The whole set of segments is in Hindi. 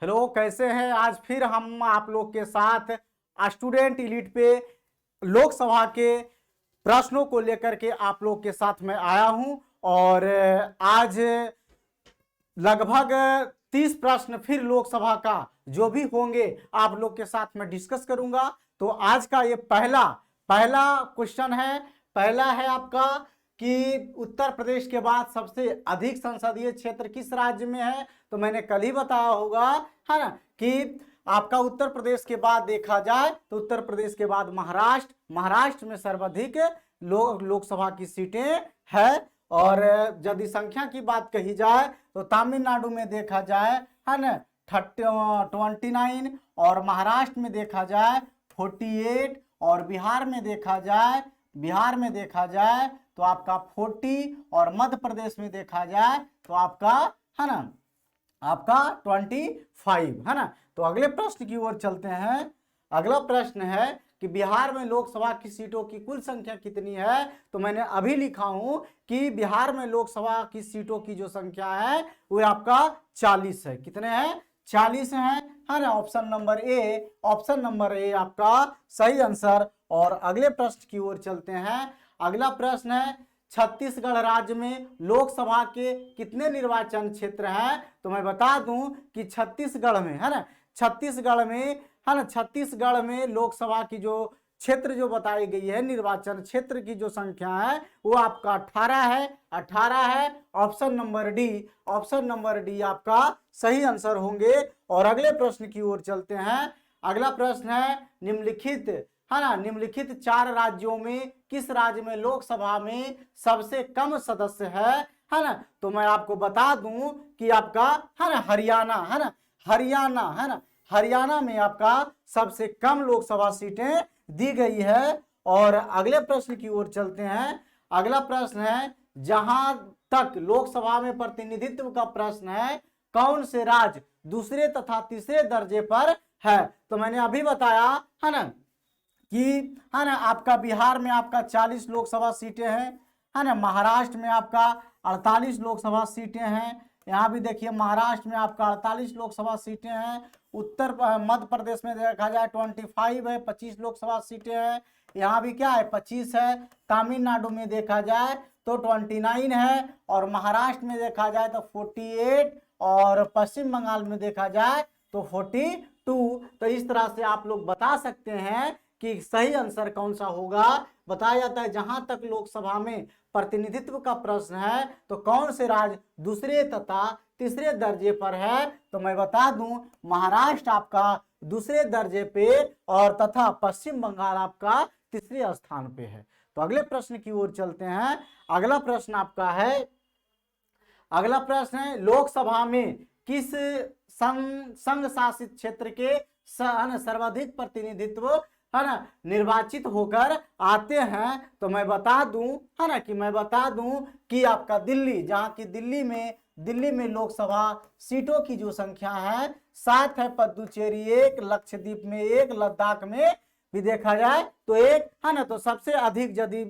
हेलो, कैसे हैं? आज फिर हम आप लोग के साथ स्टूडेंट एलीट पे लोकसभा के प्रश्नों को लेकर के आप लोग के साथ में आया हूं। और आज लगभग 30 प्रश्न फिर लोकसभा का जो भी होंगे आप लोग के साथ में डिस्कस करूंगा। तो आज का ये पहला पहला क्वेश्चन है। पहला है आपका कि उत्तर प्रदेश के बाद सबसे अधिक संसदीय क्षेत्र किस राज्य में है। तो मैंने कल ही बताया होगा, है ना, कि आपका उत्तर प्रदेश के बाद देखा जाए तो उत्तर प्रदेश के बाद महाराष्ट्र में सर्वाधिक लोकसभा की सीटें है। और यदि संख्या की बात कही जाए तो तमिलनाडु में देखा जाए, है ना, 29, और महाराष्ट्र में देखा जाए 48, और बिहार में देखा जाए तो आपका 40, और मध्य प्रदेश में देखा जाए तो आपका, है ना, आपका 25, है ना। तो अगले प्रश्न की ओर चलते हैं। अगला प्रश्न है कि बिहार में लोकसभा की सीटों की कुल संख्या कितनी है। तो मैंने अभी लिखा हूं कि बिहार में लोकसभा की सीटों की जो संख्या है वो आपका 40 है। कितने हैं? 40 हैं, है ना। ऑप्शन नंबर ए आपका सही आंसर। और अगले प्रश्न की ओर चलते हैं। अगला प्रश्न है छत्तीसगढ़ राज्य में लोकसभा के कितने निर्वाचन क्षेत्र हैं। तो मैं बता दूं कि छत्तीसगढ़ में, है ना, छत्तीसगढ़ में लोकसभा की जो क्षेत्र जो बताई गई है, निर्वाचन क्षेत्र की जो संख्या है वो आपका 18 है। ऑप्शन नंबर डी आपका सही आंसर होंगे। और अगले प्रश्न की ओर चलते हैं। अगला प्रश्न है निम्नलिखित 4 राज्यों में किस राज्य में लोकसभा में सबसे कम सदस्य है ना। तो मैं आपको बता दूं कि आपका, है ना, हरियाणा में आपका सबसे कम लोकसभा सीटें दी गई है। और अगले प्रश्न की ओर चलते हैं। अगला प्रश्न है, जहां तक लोकसभा में प्रतिनिधित्व का प्रश्न है, कौन से राज्य दूसरे तथा तीसरे दर्जे पर है। तो मैंने अभी बताया, है ना, कि, है ना, आपका बिहार में आपका 40 लोकसभा सीटें हैं, है ना। महाराष्ट्र में आपका 48 लोकसभा सीटें हैं। यहाँ भी देखिए महाराष्ट्र में आपका 48 लोकसभा सीटें हैं। मध्य प्रदेश में देखा जाए 25 है, 25 लोकसभा सीटें हैं। यहाँ भी क्या है, 25 है। तमिलनाडु में देखा जाए तो 29 है, और महाराष्ट्र में देखा जाए तो 48, और पश्चिम बंगाल में देखा जाए तो 42। तो इस तरह से आप लोग बता सकते हैं कि सही आंसर कौन सा होगा। बताया जाता है जहां तक लोकसभा में प्रतिनिधित्व का प्रश्न है तो कौन से राज्य दूसरे तथा तीसरे दर्जे पर है। तो मैं बता दूं महाराष्ट्र आपका दूसरे दर्जे पे, और तथा पश्चिम बंगाल आपका तीसरे स्थान पे है। तो अगले प्रश्न की ओर चलते हैं। अगला प्रश्न है लोकसभा में किस संघ शासित क्षेत्र के सर्वाधिक प्रतिनिधित्व, है ना, निर्वाचित होकर आते हैं। तो मैं बता दूं, है ना, कि आपका दिल्ली, जहां की दिल्ली में लोकसभा सीटों की जो संख्या है 7 है। पुदुचेरी 1, लक्षद्वीप में 1, लद्दाख में भी देखा जाए तो 1, है ना। तो सबसे अधिक यदि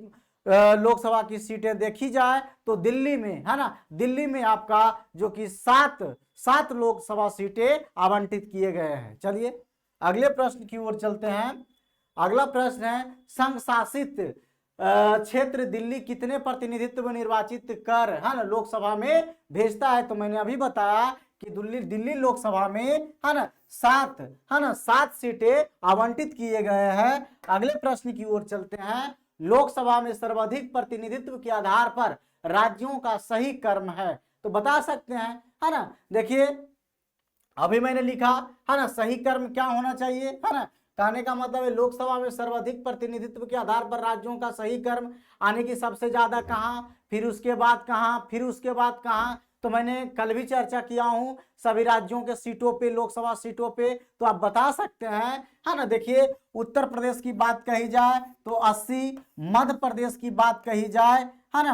लोकसभा की सीटें देखी जाए तो दिल्ली में, है ना, दिल्ली में आपका जो कि 7 लोकसभा सीटें आवंटित किए गए हैं। चलिए अगले प्रश्न की ओर चलते हैं। अगला प्रश्न है संघ शासित क्षेत्र दिल्ली कितने प्रतिनिधित्व निर्वाचित कर, है ना, लोकसभा में भेजता है। तो मैंने अभी बताया कि दिल्ली लोकसभा में, है ना, 7 सीटें आवंटित किए गए हैं। अगले प्रश्न की ओर चलते हैं। लोकसभा में सर्वाधिक प्रतिनिधित्व के आधार पर राज्यों का सही क्रम है। तो बता सकते हैं, है ना। देखिए अभी मैंने लिखा, है ना, सही क्रम क्या होना चाहिए, है ना। कहने का मतलब है लोकसभा में सर्वाधिक प्रतिनिधित्व के आधार पर राज्यों का सही क्रम आने की सबसे ज्यादा कहां, फिर उसके बाद कहां। तो मैंने कल भी चर्चा किया हूं सभी राज्यों के सीटों पे, लोकसभा सीटों पे। तो आप बता सकते हैं, है ना। देखिए उत्तर प्रदेश की बात कही जाए तो 80, मध्य प्रदेश की बात कही जाए, है ना,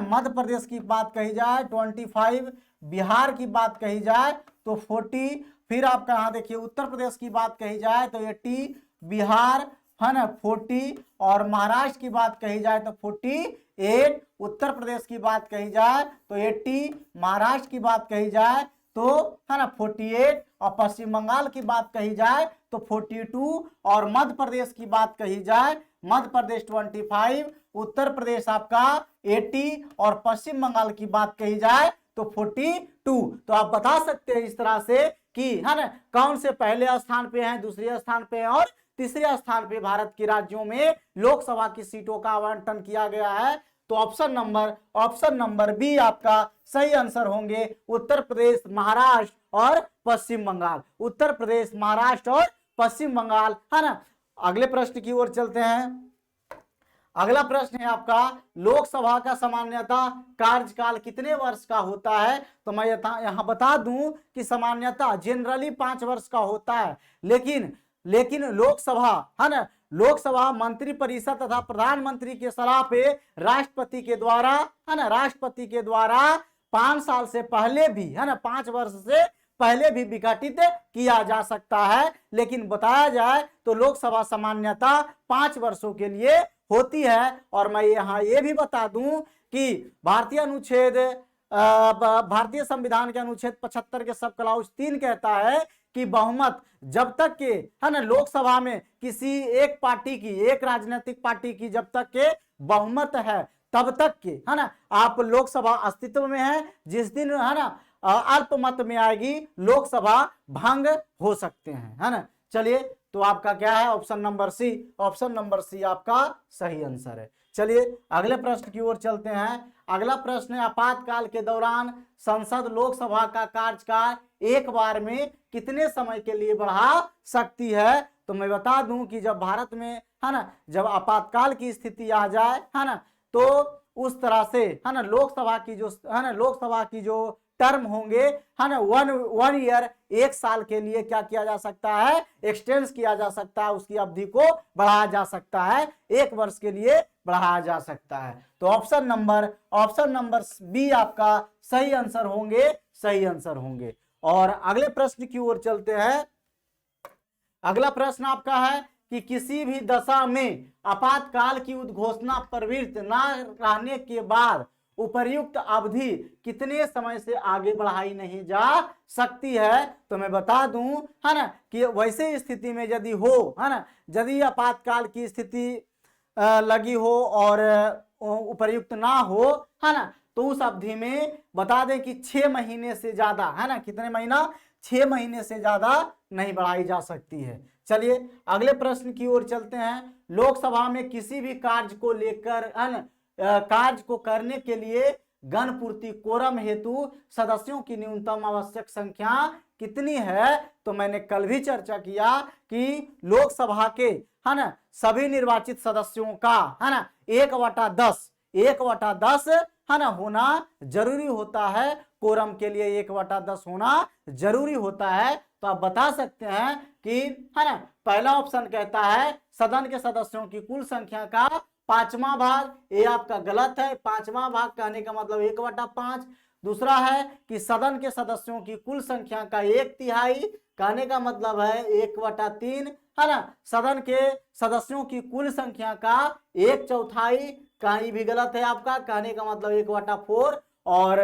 25, बिहार की बात कही जाए तो 40, फिर आपका यहाँ देखिए उत्तर प्रदेश की बात कही जाए तो 80, बिहार, है ना, 40, और महाराष्ट्र की बात कही जाए तो 48, उत्तर प्रदेश की बात कही जाए तो 80, महाराष्ट्र की बात कही जाए तो है ना 48, और पश्चिम बंगाल की बात कही जाए तो 42, और मध्य प्रदेश की बात कही जाए मध्य प्रदेश 25, उत्तर प्रदेश आपका 80, और पश्चिम बंगाल की बात कही जाए तो 42। तो आप बता सकते हैं इस तरह से कि है ना कौन से पहले स्थान पे हैं, दूसरे स्थान पे हैं और तीसरे स्थान पे भारत के राज्यों में लोकसभा की सीटों का आवंटन किया गया है। तो ऑप्शन नंबर बी आपका सही आंसर होंगे उत्तर प्रदेश, महाराष्ट्र और पश्चिम बंगाल। उत्तर प्रदेश, महाराष्ट्र और पश्चिम बंगाल, है ना। अगले प्रश्न की ओर चलते हैं। अगला प्रश्न है आपका, लोकसभा का सामान्यतः कार्यकाल कितने वर्ष का होता है? तो मैं यहां बता दूं कि सामान्यतः जनरली 5 वर्ष का होता है, लेकिन लोकसभा, है ना, लोकसभा मंत्री परिषद तथा प्रधानमंत्री के सलाह पे राष्ट्रपति के द्वारा, है ना, राष्ट्रपति के द्वारा 5 साल से पहले भी, है ना, 5 वर्ष से पहले भी विघटित किया जा सकता है। लेकिन बताया जाए तो लोकसभा सामान्यतः 5 वर्षों के लिए होती है। और मैं यहाँ ये भी बता दूं कि भारतीय संविधान के अनुच्छेद 75 के सब क्लाउज 3 कहता है कि बहुमत जब तक के, है ना, लोकसभा में किसी एक पार्टी की, एक राजनीतिक पार्टी की जब तक के बहुमत है तब तक के, है ना, आप लोकसभा अस्तित्व में है। जिस दिन, है ना, अल्पमत में आएगी लोकसभा भंग हो सकते हैं, है ना। चलिए, तो आपका क्या है? Option number C. Option number C आपका सही आंसर है। चलिए अगले प्रश्न की ओर चलते हैं। अगला प्रश्न है, आपातकाल के दौरान संसद लोकसभा का कार्यकाल एक बार में कितने समय के लिए बढ़ा सकती है? तो मैं बता दूं कि जब भारत में, है ना, जब आपातकाल की स्थिति आ जाए, है ना, तो उस तरह से, है ना, लोकसभा की जो टर्म होंगे, है ना, वन ईयर, 1 साल के लिए क्या किया जा सकता है? एक्सटेंड किया जा सकता है, उसकी अवधि को बढ़ाया जा सकता है, 1 वर्ष के लिए बढ़ाया जा सकता है। तो ऑप्शन नंबर बी आपका सही आंसर होंगे। और अगले प्रश्न की ओर चलते हैं। अगला प्रश्न आपका है कि किसी भी दशा में आपातकाल की उद्घोषणा प्रवृत्त न रहने के बाद उपर्युक्त अवधि कितने समय से आगे बढ़ाई नहीं जा सकती है? तो मैं बता दूं, है ना, कि वैसे स्थिति में यदि हो, है ना, यदि आपातकाल की स्थिति लगी हो और उपर्युक्त ना हो, है ना, तो उस अवधि में बता दें कि 6 महीने से ज्यादा, है ना, कितने महीना? 6 महीने से ज्यादा नहीं बढ़ाई जा सकती है। चलिए अगले प्रश्न की ओर चलते हैं। लोकसभा में किसी भी कार्य को लेकर, है ना, कार्य को करने के लिए गणपूर्ति कोरम हेतु सदस्यों की न्यूनतम आवश्यक संख्या कितनी है? तो मैंने कल भी चर्चा किया कि लोकसभा के, है ना, सभी निर्वाचित सदस्यों का, है ना, 1/10 है ना होना जरूरी होता है। कोरम के लिए 1/10 होना जरूरी होता है। तो आप बता सकते हैं कि, है ना, पहला ऑप्शन कहता है सदन के सदस्यों की कुल संख्या का 5वां भाग, ये आपका गलत है। 5वां भाग कहने का मतलब 1/5। दूसरा है कि सदन के सदस्यों की कुल संख्या का 1/3 कहने का मतलब है 1/3, है ना। सदन के सदस्यों की कुल संख्या का 1/4 कहीं भी गलत है आपका, कहने का मतलब 1/4। और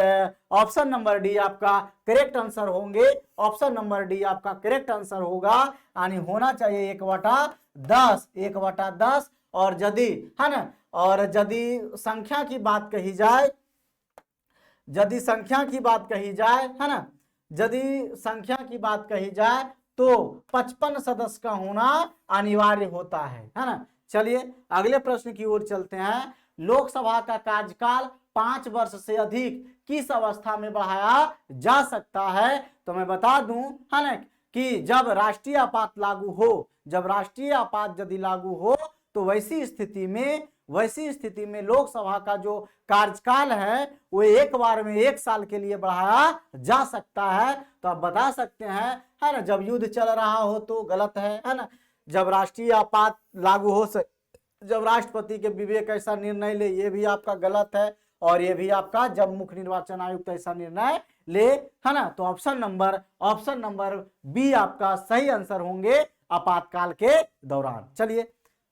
ऑप्शन नंबर डी आपका करेक्ट आंसर होंगे। ऑप्शन नंबर डी आपका करेक्ट आंसर होगा, यानी होना चाहिए 1/10। और यदि, है ना, और यदि संख्या की बात कही जाए, है ना, यदि संख्या की बात कही जाए तो 55 सदस्य का होना अनिवार्य होता है ना। चलिए अगले प्रश्न की ओर चलते हैं। लोकसभा का कार्यकाल 5 वर्ष से अधिक किस अवस्था में बढ़ाया जा सकता है? तो मैं बता दूं, है ना, कि जब राष्ट्रीय आपात लागू हो, यदि लागू हो तो वैसी स्थिति में लोकसभा का जो कार्यकाल है वो एक बार में 1 साल के लिए बढ़ाया जा सकता है। तो आप बता सकते हैं, है ना, जब युद्ध चल रहा हो तो गलत है ना। जब राष्ट्रीय आपात लागू हो जब राष्ट्रपति के विवेक ऐसा निर्णय ले, ये भी आपका गलत है। और ये भी आपका जब मुख्य निर्वाचन आयुक्त ऐसा निर्णय ले, है ना। तो ऑप्शन नंबर बी आपका सही आंसर होंगे आपातकाल के दौरान। चलिए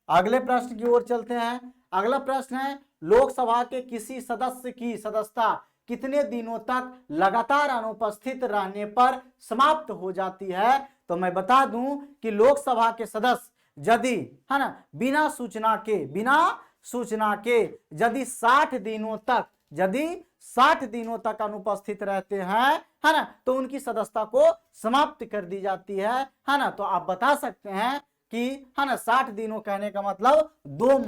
अगले प्रश्न की ओर चलते हैं। अगला प्रश्न है, लोकसभा के किसी सदस्य की सदस्यता कितने दिनों तक लगातार अनुपस्थित रहने पर समाप्त हो जाती है? तो मैं बता दूं कि लोकसभा के सदस्य यदि, है ना, बिना सूचना के यदि 60 दिनों तक अनुपस्थित रहते हैं, है ना, तो उनकी सदस्यता को समाप्त कर दी जाती है ना। तो आप बता सकते हैं कि, है ना, 60 दिनों कहने का मतलब 2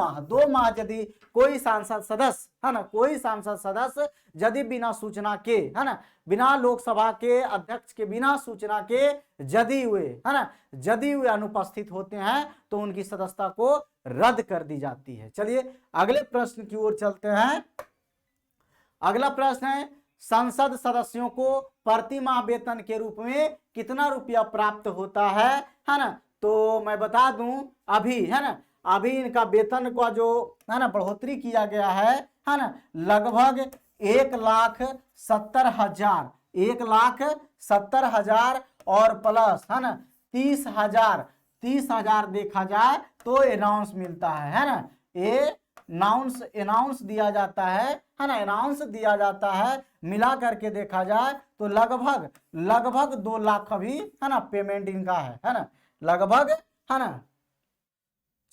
माह यदि कोई सांसद सदस्य, है ना, कोई सांसद सदस्य यदि बिना सूचना के, है ना, बिना लोकसभा के अध्यक्ष के बिना सूचना के यदि वे, है ना, यदि वे अनुपस्थित होते हैं तो उनकी सदस्यता को रद्द कर दी जाती है। चलिए अगले प्रश्न की ओर चलते हैं। अगला प्रश्न है, संसद सदस्यों को प्रति माह वेतन के रूप में कितना रुपया प्राप्त होता है ना। तो मैं बता दूं अभी, है ना, अभी इनका वेतन का जो, है ना, बढ़ोतरी किया गया है ना, लगभग 1,70,000, 1,70,000 और प्लस, है ना, 30,000 देखा जाए तो अनाउंस मिलता है ना। ये अनाउंस दिया जाता है ना, अनाउंस दिया जाता है, मिला करके देखा जाए तो लगभग 2 लाख अभी, है ना, पेमेंट इनका है ना, लगभग, है ना।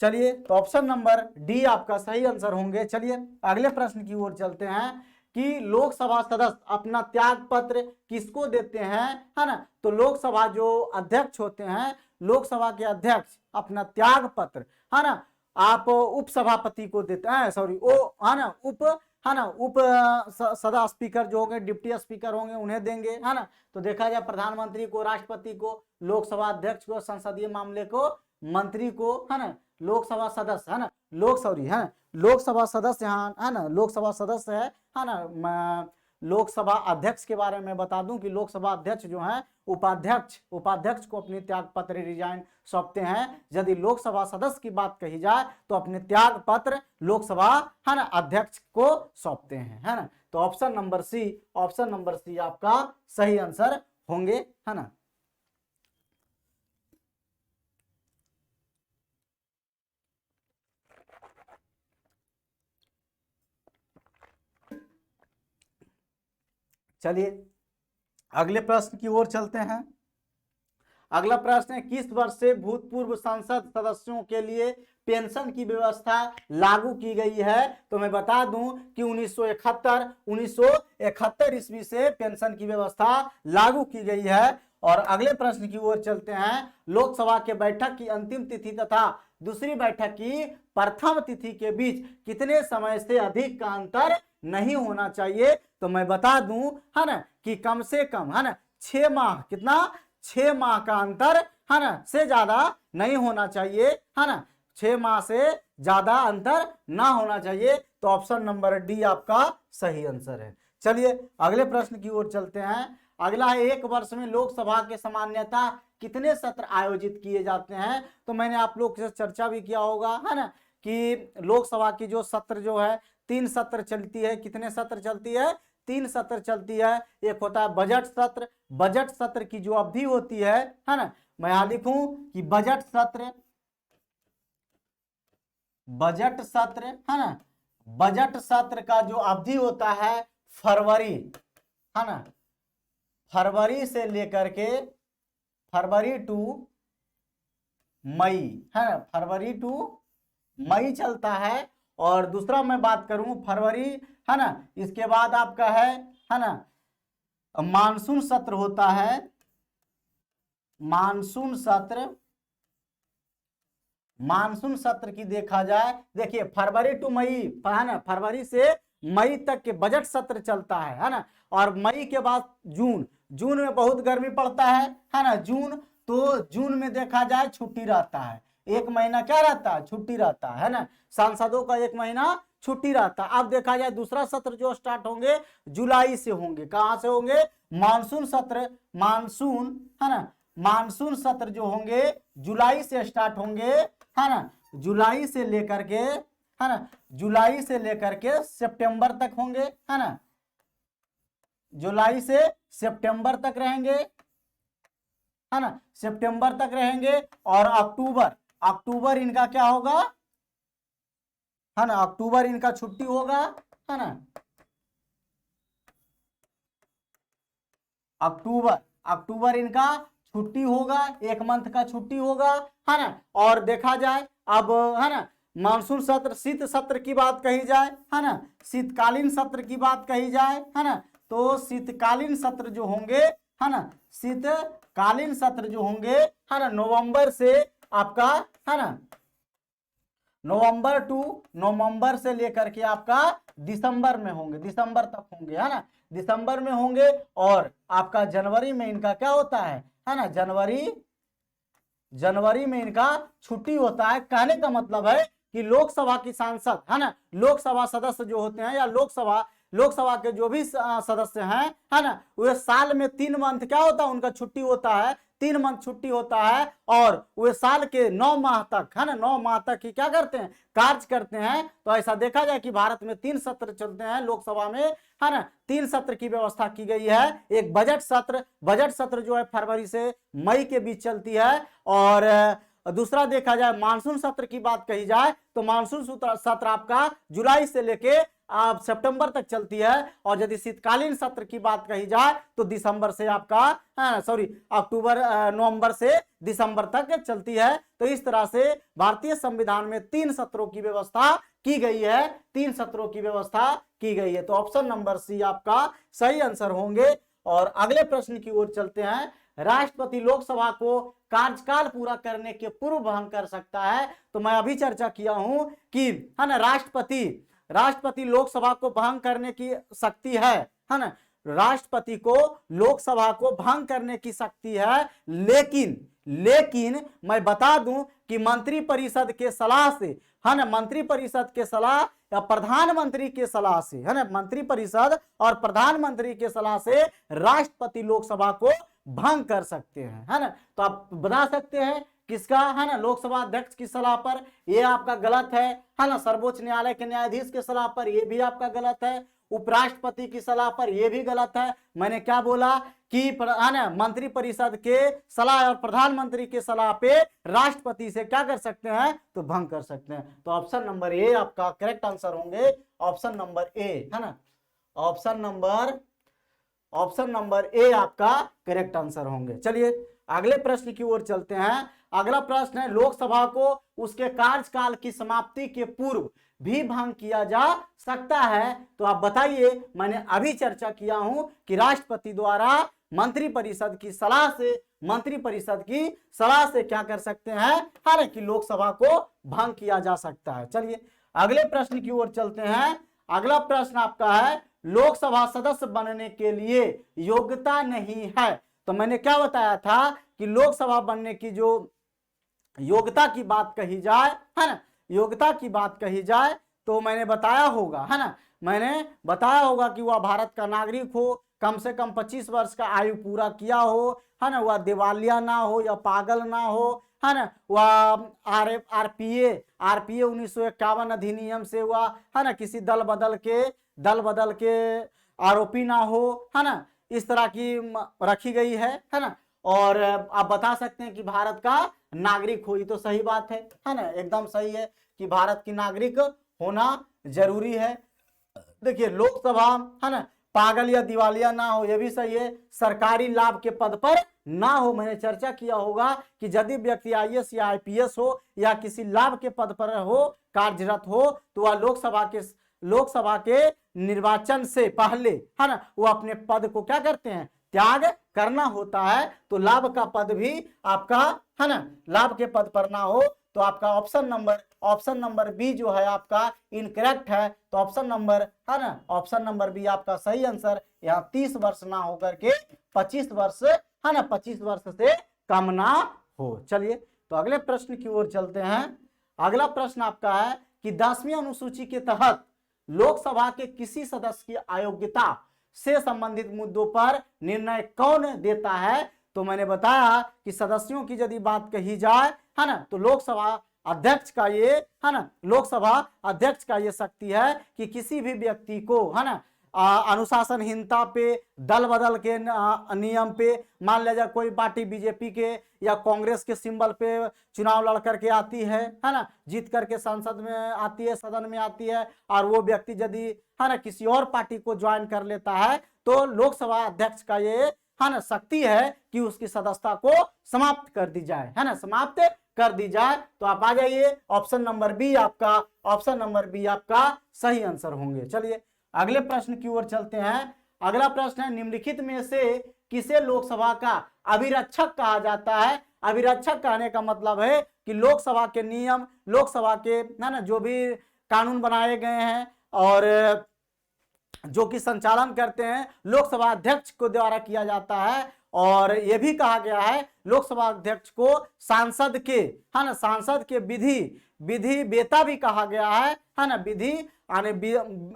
चलिए तो ऑप्शन नंबर डी आपका सही आंसर होंगे। चलिए अगले प्रश्न की ओर चलते हैं कि लोकसभा सदस्य अपना त्याग पत्र किसको देते हैं, है ना। तो लोकसभा जो अध्यक्ष होते हैं, लोकसभा के अध्यक्ष अपना त्याग पत्र, है ना, आप उपसभापति को देते हैं, सॉरी वो, है ना, उप सदा स्पीकर जो होंगे, डिप्टी स्पीकर होंगे, उन्हें देंगे, है ना। तो देखा जाए प्रधानमंत्री को, राष्ट्रपति को, लोकसभा अध्यक्ष को, संसदीय मामले को मंत्री को, है ना, लोकसभा सदस्य, है ना, लोकसभा सदस्य यहाँ, है ना, लोकसभा सदस्य है ना। लोकसभा अध्यक्ष के बारे में बता दूं कि लोकसभा अध्यक्ष जो है उपाध्यक्ष को अपने त्याग पत्र रिजाइन सौंपते हैं। यदि लोकसभा सदस्य की बात कही जाए तो अपने त्याग पत्र लोकसभा, है ना, अध्यक्ष को सौंपते हैं, है ना। तो ऑप्शन नंबर सी आपका सही आंसर होंगे, है ना। चलिए अगले प्रश्न की ओर चलते हैं। अगला प्रश्न है, किस वर्ष से भूतपूर्व संसद सदस्यों के लिए पेंशन की व्यवस्था लागू की गई है? तो मैं बता दूं कि 1971 ईस्वी से पेंशन की व्यवस्था लागू की गई है। और अगले प्रश्न की ओर चलते हैं, लोकसभा के बैठक की अंतिम तिथि तथा दूसरी बैठक की प्रथम तिथि के बीच कितने समय से अधिक का अंतर नहीं होना चाहिए? तो मैं बता दूं, है ना, कि कम से कम, है ना, 6 माह, कितना, 6 माह का अंतर, है ना, से ज्यादा नहीं होना चाहिए, है ना, 6 माह से ज्यादा अंतर ना होना चाहिए। तो ऑप्शन नंबर डी आपका सही आंसर है। चलिए अगले प्रश्न की ओर चलते हैं। अगला है, एक वर्ष में लोकसभा के सामान्यतः कितने सत्र आयोजित किए जाते हैं? तो मैंने आप लोग से चर्चा भी किया होगा, है ना, कि लोकसभा की जो सत्र जो है 3 सत्र चलती है। कितने सत्र चलती है? 3 सत्र चलती है। एक होता है बजट सत्र, बजट सत्र की जो अवधि होती है ना, मैं यहां लिखूं कि बजट सत्र, है ना, बजट सत्र का जो अवधि होता है फरवरी, है ना, फरवरी से लेकर के फरवरी टू मई, है ना, फरवरी टू मई चलता है। और दूसरा मैं बात करूं फरवरी, है ना, इसके बाद आपका है ना, मानसून सत्र होता है, मानसून सत्र की देखा जाए, देखिए फरवरी टू मई, है ना, फरवरी से मई तक के बजट सत्र चलता है ना। और मई के बाद जून में बहुत गर्मी पड़ता है ना, तो जून में देखा जाए छुट्टी रहता है, 1 महीना क्या रहता है, छुट्टी रहता है ना, सांसदों का 1 महीना छुट्टी रहता है। अब देखा जाए दूसरा सत्र जो स्टार्ट होंगे जुलाई से होंगे। कहां से होंगे? मानसून सत्र, है ना, मानसून सत्र जो होंगे जुलाई से स्टार्ट होंगे, है ना, जुलाई से लेकर के, है ना, जुलाई से लेकर के सितंबर तक होंगे, है ना, जुलाई से सितंबर तक रहेंगे, है ना, सितंबर तक रहेंगे। और अक्टूबर इनका क्या होगा, है ना, अक्टूबर इनका छुट्टी होगा, है ना, अक्टूबर, अक्टूबर इनका छुट्टी होगा, एक मंथ का छुट्टी होगा, है ना। और देखा जाए अब, है ना, मानसून सत्र, शीत सत्र की बात कही जाए, है ना, शीतकालीन सत्र की बात कही जाए, है ना, तो शीतकालीन सत्र जो होंगे, है ना, शीतकालीन सत्र जो होंगे, है ना, नवंबर से आपका, है ना, नवंबर से लेकर के आपका दिसंबर में होंगे, दिसंबर तक होंगे, है ना, दिसंबर में होंगे। और आपका जनवरी में इनका क्या होता है ना, जनवरी में इनका छुट्टी होता है। कहने का मतलब है कि लोकसभा की सांसद, है ना, लोकसभा सदस्य जो होते हैं, या लोकसभा के जो भी सदस्य हैं, है ना, वे साल में 3 मंथ क्या होता है, उनका छुट्टी होता है, 3 मंथ छुट्टी होता है। और वे साल के 9 माह तक, है ना, 9 माह तक ही क्या करते हैं, कार्य करते हैं। तो ऐसा देखा जाए कि भारत में 3 सत्र चलते हैं लोकसभा में, है ना, 3 सत्र की व्यवस्था की गई है। एक बजट सत्र जो है फरवरी से मई के बीच चलती है। और दूसरा देखा जाए मानसून सत्र की बात कही जाए तो मानसून सत्र आपका जुलाई से लेके आप सितंबर तक चलती है। और यदि शीतकालीन सत्र की बात कही जाए तो दिसंबर से आपका, अक्टूबर, नवंबर से दिसंबर तक चलती है। तो इस तरह से भारतीय संविधान में 3 सत्रों की व्यवस्था की गई है, 3 सत्रों की व्यवस्था की गई है। तो ऑप्शन नंबर सी आपका सही आंसर होंगे। और अगले प्रश्न की ओर चलते हैं। राष्ट्रपति लोकसभा को कार्यकाल पूरा करने के पूर्व भंग कर सकता है। तो मैं अभी चर्चा किया हूं कि, है ना, राष्ट्रपति लोकसभा को भंग करने की शक्ति है ना, राष्ट्रपति को लोकसभा को भंग करने की शक्ति है। लेकिन मैं बता दूं कि मंत्रिपरिषद के सलाह से, है ना, मंत्रिपरिषद के सलाह या प्रधानमंत्री के सलाह से, है ना, मंत्रिपरिषद और प्रधानमंत्री के सलाह से राष्ट्रपति लोकसभा को भंग कर सकते हैं, है ना। तो आप बता सकते हैं किसका, है ना, लोकसभा अध्यक्ष की सलाह पर, ये आपका गलत है ना। सर्वोच्च न्यायालय के न्यायाधीश के सलाह पर, ये भी आपका गलत है। उपराष्ट्रपति की सलाह पर, ये भी गलत है। मैंने क्या बोला कि, है ना, मंत्रिपरिषद के सलाह और प्रधानमंत्री के सलाह पे राष्ट्रपति से क्या कर सकते हैं, तो भंग कर सकते हैं। तो ऑप्शन नंबर ए आपका करेक्ट आंसर होंगे, ऑप्शन नंबर ए, है ना, ऑप्शन नंबर ए आपका करेक्ट आंसर होंगे। चलिए अगले प्रश्न की ओर चलते हैं। अगला प्रश्न है, लोकसभा को उसके कार्यकाल की समाप्ति के पूर्व भी भंग किया जा सकता है। तो आप बताइए, मैंने अभी चर्चा किया हूं कि राष्ट्रपति द्वारा मंत्रिपरिषद की सलाह से क्या कर सकते हैं, हालांकि लोकसभा को भंग किया जा सकता है। चलिए अगले प्रश्न की ओर चलते हैं। अगला प्रश्न आपका है, लोकसभा सदस्य बनने के लिए योग्यता नहीं है। तो मैंने क्या बताया था कि लोकसभा बनने की जो योग्यता की बात कही जाए, है ना, योग्यता की बात कही जाए तो मैंने बताया होगा, है ना, मैंने बताया होगा कि वह भारत का नागरिक हो, कम से कम 25 वर्ष का आयु पूरा किया हो, है ना, वह दिवालिया ना हो या पागल ना हो, है ना, वह आरपीए 1951 अधिनियम से हुआ, है ना, किसी दल बदल के आरोपी ना हो, है ना, इस तरह की रखी गई है ना। और आप बता सकते हैं कि भारत का नागरिक हो, ये तो सही बात है ना, एकदम सही है कि भारत की नागरिक होना जरूरी है। देखिए लोकसभा, है ना, पागल या दिवालिया ना हो, यह भी सही है। सरकारी लाभ के पद पर ना हो, मैंने चर्चा किया होगा कि यदि व्यक्ति आईएएस या आईपीएस हो या किसी लाभ के पद पर हो, कार्यरत हो, तो वह लोकसभा के निर्वाचन से पहले, है ना, वो अपने पद को क्या करते हैं, त्याग करना होता है। तो लाभ का पद भी आपका, है ना, लाभ के पद पर ना हो। तो आपका ऑप्शन नंबर बी जो है आपका इनकरेक्ट है। तो ऑप्शन नंबर बी आपका सही आंसर। यहाँ 30 वर्ष ना होकर के 25 वर्ष, है ना, 25 वर्ष से कम ना हो। चलिए तो अगले प्रश्न की ओर चलते हैं। अगला प्रश्न आपका है कि 10वीं अनुसूची के तहत लोकसभा के किसी सदस्य की अयोग्यता से संबंधित मुद्दों पर निर्णय कौन देता है। तो मैंने बताया कि सदस्यों की यदि बात कही जाए, है ना, तो लोकसभा अध्यक्ष का ये, है ना, लोकसभा अध्यक्ष का ये शक्ति है कि किसी भी व्यक्ति को, है ना, अनुशासनहीनता पे, दल बदल के नियम पे, मान लीजिए कोई पार्टी बीजेपी के या कांग्रेस के सिंबल पे चुनाव लड़ करके आती है ना, जीत करके संसद में आती है, सदन में आती है, और वो व्यक्ति यदि, है ना, किसी और पार्टी को ज्वाइन कर लेता है तो लोकसभा अध्यक्ष का ये है ना शक्ति है कि उसकी सदस्यता को समाप्त कर दी जाए, है ना, समाप्त कर दी जाए। तो आप आ जाइए, ऑप्शन नंबर बी आपका, ऑप्शन नंबर बी आपका सही आंसर होंगे। चलिए अगले प्रश्न की ओर चलते हैं। अगला प्रश्न है, निम्नलिखित में से किसे लोकसभा का अभिरक्षक कहा जाता है? अभिरक्षक कहने का मतलब है कि लोकसभा के नियम, लोकसभा के, है ना, जो भी कानून बनाए गए हैं और जो कि संचालन करते हैं लोकसभा अध्यक्ष को द्वारा किया जाता है। और यह भी कहा गया है लोकसभा अध्यक्ष को सांसद के, है ना, सांसद के विधि वेता भी कहा गया है ना, विधि यानी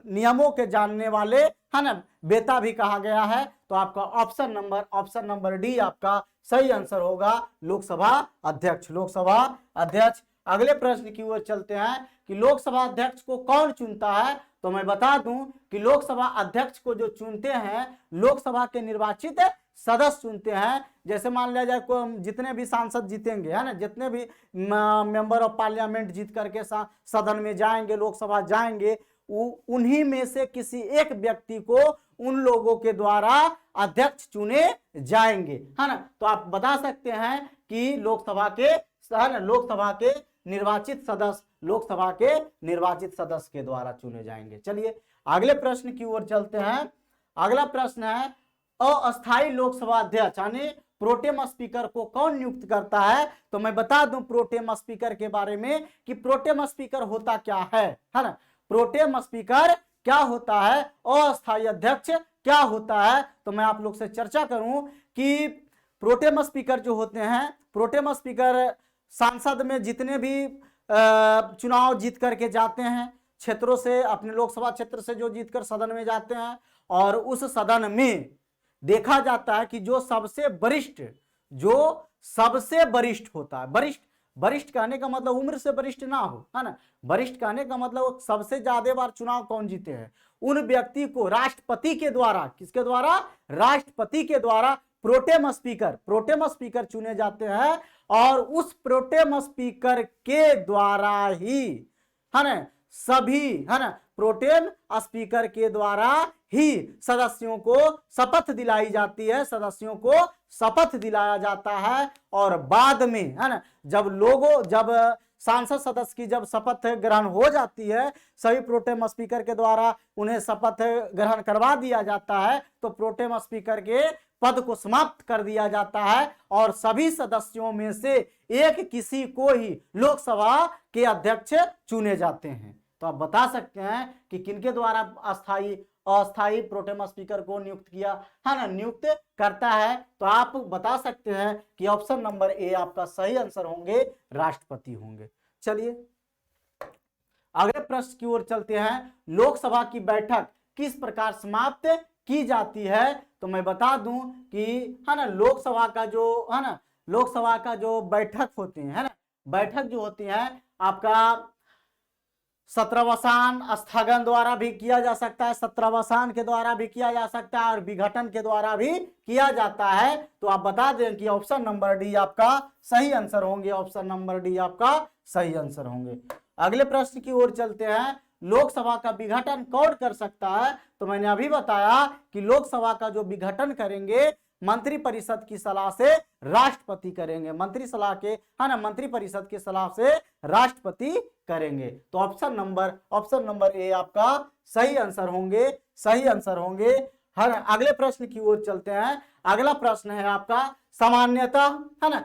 नियमों के जानने वाले, है ना, वेता भी कहा गया है। तो आपका ऑप्शन नंबर डी आपका सही आंसर होगा, लोकसभा अध्यक्ष, लोकसभा अध्यक्ष। अगले प्रश्न की ओर चलते हैं कि लोकसभा अध्यक्ष को कौन चुनता है? तो मैं बता दूं कि लोकसभा अध्यक्ष को जो चुनते हैं लोकसभा के निर्वाचित सदस्य चुनते हैं। जैसे मान लिया जाए जितने भी सांसद जीतेंगे, है ना, जितने भी मेंबर ऑफ पार्लियामेंट जीत करके सदन में जाएंगे, लोकसभा जाएंगे, उन्हीं में से किसी एक व्यक्ति को उन लोगों के द्वारा अध्यक्ष चुने जाएंगे, है ना। तो आप बता सकते हैं कि लोकसभा के, है ना, लोकसभा के निर्वाचित सदस्य लोकसभा के निर्वाचित सदस्य के द्वारा चुने जाएंगे। चलिए अगले प्रश्न की ओर चलते हैं। अगला प्रश्न है, अस्थायी लोकसभा अध्यक्ष यानी प्रोटेम स्पीकर को कौन नियुक्त करता है? तो मैं बता दूं प्रोटेम स्पीकर के बारे में कि प्रोटेम स्पीकर होता क्या है ना, प्रोटेम स्पीकर क्या होता है, अस्थायी अध्यक्ष क्या होता है। तो मैं आप लोग से चर्चा करूं कि प्रोटेम स्पीकर जो होते हैं, प्रोटेम स्पीकर सांसद में जितने भी चुनाव जीत करके जाते हैं क्षेत्रों से, अपने लोकसभा क्षेत्र से जो जीतकर सदन में जाते हैं, और उस सदन में देखा जाता है कि जो सबसे वरिष्ठ होता है, वरिष्ठ कहने का मतलब उम्र से वरिष्ठ ना हो, है ना, वरिष्ठ कहने का मतलब सबसे ज्यादा बार चुनाव कौन जीते हैं, उन व्यक्ति को राष्ट्रपति के द्वारा, किसके द्वारा, राष्ट्रपति के द्वारा प्रोटेम स्पीकर चुने जाते हैं। और उस प्रोटेम स्पीकर के द्वारा ही, है ना, सभी, है ना, प्रोटेम स्पीकर के द्वारा ही सदस्यों को शपथ दिलाई जाती है, सदस्यों को शपथ दिलाया जाता है। और बाद में, है ना, जब सांसद सदस्य की जब शपथ ग्रहण हो जाती है, सभी प्रोटेम स्पीकर के द्वारा उन्हें शपथ ग्रहण करवा दिया जाता है, तो प्रोटेम स्पीकर के पद को समाप्त कर दिया जाता है और सभी सदस्यों में से एक किसी को ही लोकसभा के अध्यक्ष चुने जाते हैं। तो आप बता सकते हैं कि किनके द्वारा अस्थायी प्रोटेम स्पीकर को नियुक्त किया, है ना, नियुक्त करता है। तो आप बता सकते हैं कि ऑप्शन नंबर ए आपका सही आंसर होंगे, राष्ट्रपति होंगे। चलिए अगले प्रश्न की ओर चलते हैं। लोकसभा की बैठक किस प्रकार समाप्त की जाती है? तो मैं बता दूं कि, है ना, लोकसभा का जो बैठक होती है ना, बैठक जो होती है आपका सत्रावसान स्थगन द्वारा भी किया जा सकता है, सत्रावसान के द्वारा भी किया जा सकता है और विघटन के द्वारा भी किया जाता है। तो आप बता दें कि ऑप्शन नंबर डी आपका सही आंसर होंगे, ऑप्शन नंबर डी आपका सही आंसर होंगे। अगले प्रश्न की ओर चलते हैं। लोकसभा का विघटन कौन कर सकता है? तो मैंने अभी बताया कि लोकसभा का जो विघटन करेंगे मंत्रिपरिषद की सलाह से राष्ट्रपति करेंगे, मंत्रिपरिषद की सलाह से राष्ट्रपति करेंगे। तो ऑप्शन नंबर ए आपका सही आंसर होंगे, हर अगले प्रश्न की ओर चलते हैं। अगला प्रश्न है आपका सामान्यता, है ना,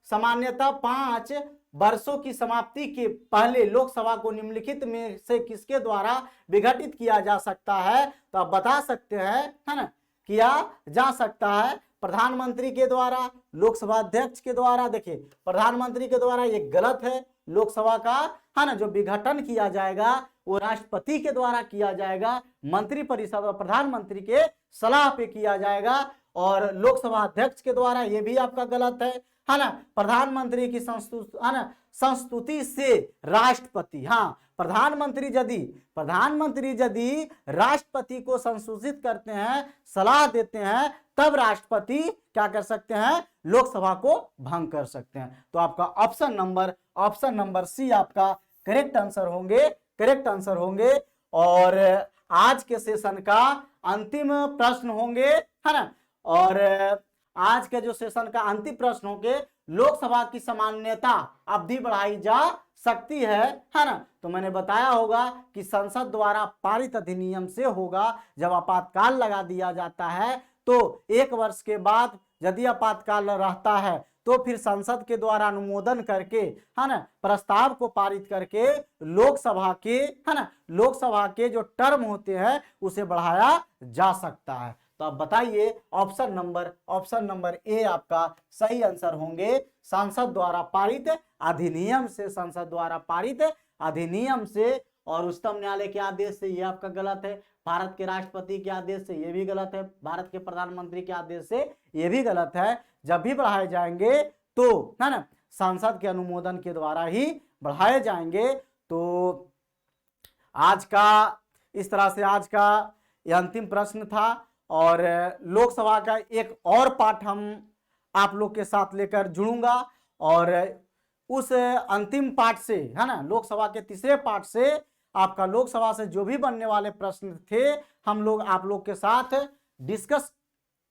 सामान्यता 5 वर्षों की समाप्ति के पहले लोकसभा को निम्नलिखित में से किसके द्वारा विघटित किया जा सकता है? तो आप बता सकते हैं, है ना, किया जा सकता है प्रधानमंत्री के द्वारा, लोकसभा अध्यक्ष के द्वारा। देखिए प्रधानमंत्री के द्वारा ये गलत है, लोकसभा का, है ना, जो विघटन किया जाएगा वो राष्ट्रपति के द्वारा किया जाएगा, मंत्रिपरिषद और प्रधानमंत्री के सलाह पे किया जाएगा। और लोकसभा अध्यक्ष के द्वारा ये भी आपका गलत है ना, प्रधानमंत्री की संस्तुति से राष्ट्रपति, हाँ, प्रधानमंत्री यदि राष्ट्रपति को संसूचित करते हैं, सलाह देते हैं, तब राष्ट्रपति क्या कर सकते हैं? लोकसभा को भंग कर सकते हैं। तो आपका ऑप्शन नंबर सी आपका करेक्ट आंसर होंगे। और आज के सेशन का अंतिम प्रश्न होंगे, है ना, और आज के जो सेशन का अंतिम प्रश्न हो के लोकसभा की सामान्यता अवधि बढ़ाई जा सकती है ना। तो मैंने बताया होगा कि संसद द्वारा पारित अधिनियम से होगा। जब आपातकाल लगा दिया जाता है तो 1 वर्ष के बाद यदि आपातकाल रहता है तो फिर संसद के द्वारा अनुमोदन करके है ना प्रस्ताव को पारित करके लोकसभा के जो टर्म होते हैं उसे बढ़ाया जा सकता है। तो आप बताइए ऑप्शन नंबर ए आपका सही आंसर होंगे। संसद द्वारा पारित अधिनियम से, संसद द्वारा पारित अधिनियम से। और उच्चतम न्यायालय के आदेश से ये आपका गलत है। भारत के राष्ट्रपति के आदेश से ये भी गलत है। भारत के प्रधानमंत्री के आदेश से ये भी गलत है। जब भी बढ़ाए जाएंगे तो है ना संसद के अनुमोदन के द्वारा ही बढ़ाए जाएंगे। तो आज का इस तरह से आज का यह अंतिम प्रश्न था। और लोकसभा का एक और पाठ हम आप लोग के साथ लेकर जुड़ूंगा और उस अंतिम पाठ से है ना लोकसभा के तीसरे पाठ से आपका लोकसभा से जो भी बनने वाले प्रश्न थे हम लोग आप लोग के साथ डिस्कस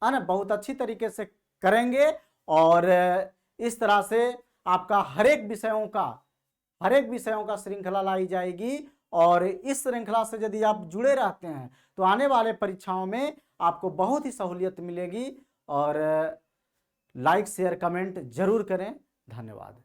है ना बहुत अच्छी तरीके से करेंगे। और इस तरह से आपका हर एक विषयों का श्रृंखला लाई जाएगी। और इस श्रृंखला से यदि आप जुड़े रहते हैं तो आने वाले परीक्षाओं में आपको बहुत ही सहूलियत मिलेगी। और लाइक शेयर कमेंट जरूर करें। धन्यवाद।